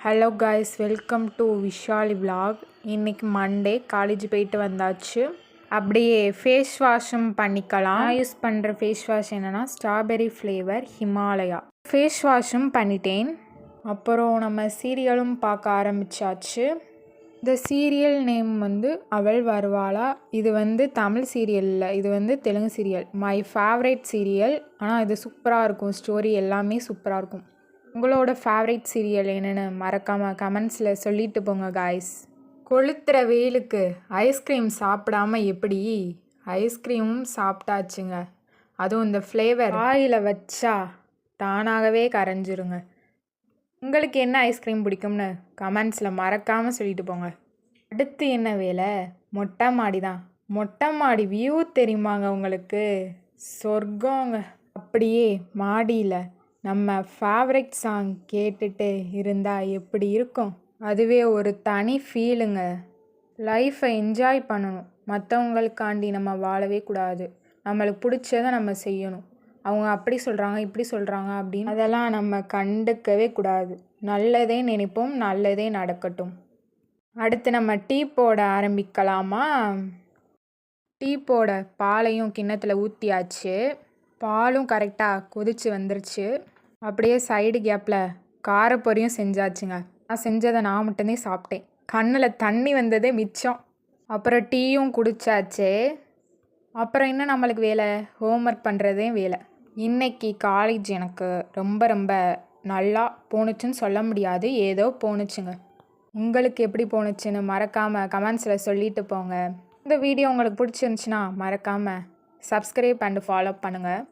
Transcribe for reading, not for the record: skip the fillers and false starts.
Hello guys, welcome to Vishali vlog. இன்னைக்கு Monday, college போயிட்டு வந்தாச்சு. அப்படியே ஃபேஸ் வாஷும் பண்ணிக்கலாம். நான் யூஸ் பண்ணுற ஃபேஸ் வாஷ் என்னென்னா ஸ்ட்ராபெரி ஃப்ளேவர் ஹிமாலயா ஃபேஸ் வாஷும் பண்ணிட்டேன். அப்புறம் நம்ம சீரியலும் பார்க்க ஆரம்பித்தாச்சு. இந்த சீரியல் நேம் அவள் வருவாளா. இது தமிழ் சீரியல் இல்லை, இது Telugu serial. My favourite serial. ஆனால் இது சூப்பராக இருக்கும், ஸ்டோரி எல்லாமே சூப்பராக இருக்கும். உங்களோட ஃபேவரட் சீரியல் என்னென்னு மறக்காமல் கமெண்ட்ஸில் சொல்லிட்டு போங்க காய்ஸ். கொளுத்துற வெயிலுக்கு ஐஸ்கிரீம் சாப்பிடாம எப்படி? ஐஸ்கிரீமும் சாப்பிட்டாச்சுங்க. அதுவும் இந்த ஃப்ளேவர் ஆயில் வச்சா தானாகவே கரைஞ்சிருங்க. உங்களுக்கு என்ன ஐஸ்கிரீம் பிடிக்கும்னு கமெண்ட்ஸில் மறக்காமல் சொல்லிட்டு போங்க. அடுத்து என்ன வேலை? மொட்டை மாடி தான். மொட்டை மாடி வியூ தெரியுமாங்க உங்களுக்கு? சொர்க்கங்க. அப்படியே மாடியில் நம்ம ஃபேவரட் சாங் கேட்டுட்டு இருந்தால் எப்படி இருக்கும்? அதுவே ஒரு தனி ஃபீலுங்க. லைஃப்பை என்ஜாய் பண்ணணும். மற்றவங்களுக்காண்டி நம்ம வாழவே கூடாது. நம்மளுக்கு பிடிச்சதை நம்ம செய்யணும். அவங்க அப்படி சொல்கிறாங்க, இப்படி சொல்கிறாங்க அப்படின்னு அதெல்லாம் நம்ம கண்டுக்கவே கூடாது. நல்லதே நினைப்போம், நல்லதே நடக்கட்டும். அடுத்து நம்ம டீ போட ஆரம்பிக்கலாமா? டீ போட பாலையும் கிண்ணத்தில் ஊற்றியாச்சு. பாலும் கரெக்டாக கொதிச்சு வந்துருச்சு. அப்படியே சைடு கேப்பில் காரப்பொரியும் செஞ்சாச்சுங்க. நான் செஞ்சதை நான் மட்டும்தான் சாப்பிட்டேன். கண்ணில் தண்ணி வந்ததே மிச்சம். அப்புறம் டீயும் குடித்தாச்சு. அப்புறம் இன்னும் நம்மளுக்கு வேலை, ஹோம்ஒர்க் பண்ணுறதே வேலை. இன்றைக்கி காலேஜ் எனக்கு ரொம்ப ரொம்ப நல்லா போணுச்சுன்னு சொல்ல முடியாது, ஏதோ போணுச்சுங்க. உங்களுக்கு எப்படி போணுச்சுன்னு மறக்காமல் கமெண்ட்ஸில் சொல்லிட்டு போங்க. இந்த வீடியோ உங்களுக்கு பிடிச்சிருந்துச்சின்னா மறக்காமல் சப்ஸ்கிரைப் அண்ட் ஃபாலோ பண்ணுங்கள்.